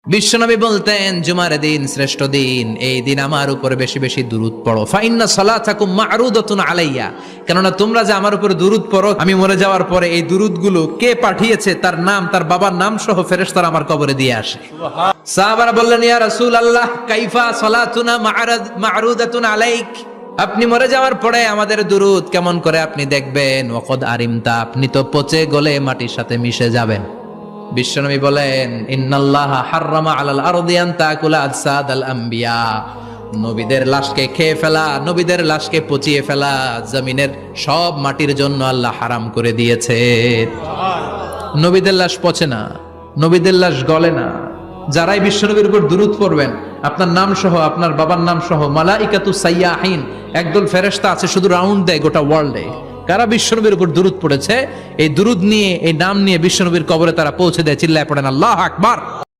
বিশ্বনবী বলতেন জুমার দিন শ্রেষ্ঠ দিন, এই দিন আমার উপরে বেশি বেশি দুরূদ পড়ো। ফাইন্না সালাতাকুম মা'রুদাতুন আলাইয়া, কেননা তোমরা যে আমার উপরে দুরূদ পড়ো, আমি মরে যাওয়ার পরে এই দুরূদগুলো কে পাঠিয়েছে তার নাম, তার বাবার নাম সহ ফেরেশতারা আমার কবরে দিয়ে আসে। সাহাবারা বললেন, ইয়া রাসূলুল্লাহ কাইফা সালাতুনা মা'রুদাতুন আলাইক, আপনি মরে যাওয়ার পরে আমাদের দুরূদ কেমন করে আপনি দেখবেন? ওয়াকাদ আরিমতা, আপনি তো পচে গলে মাটির সাথে মিশে যাবেন। বিশ্বনবী বলেন, ইন্নাল্লাহা হাররামা আলাল আরদি আন তাকুলা আজসাদাল আম্বিয়া, নবীদের লাশকে খেয়ে ফেলা, নবীদের লাশকে পচিয়ে ফেলা জমিনের সব মাটির জন্য আল্লাহ হারাম করে দিয়েছে। নবীদের লাশ পচে না, নবীদের লাশ গলে না। যারাই বিশ্বনবীর উপর দুরূদ পড়বেন, আপনার নাম সহ, আপনার বাবার নাম সহ, মালাইকাতু সাইয়াহিন, একদল ফেরেশতা আছে শুধু রাউন্ড দেয় গোটা ওয়ার্ল্ডে। কারা বিশ্বনবীর উপর দুরূদ পড়েছে, এই দুরূদ নিয়ে, এই নাম নিয়ে বিশ্বনবীর কবরে তারা পৌঁছে দেয়। চিল্লায় পড়েন আল্লাহু আকবার।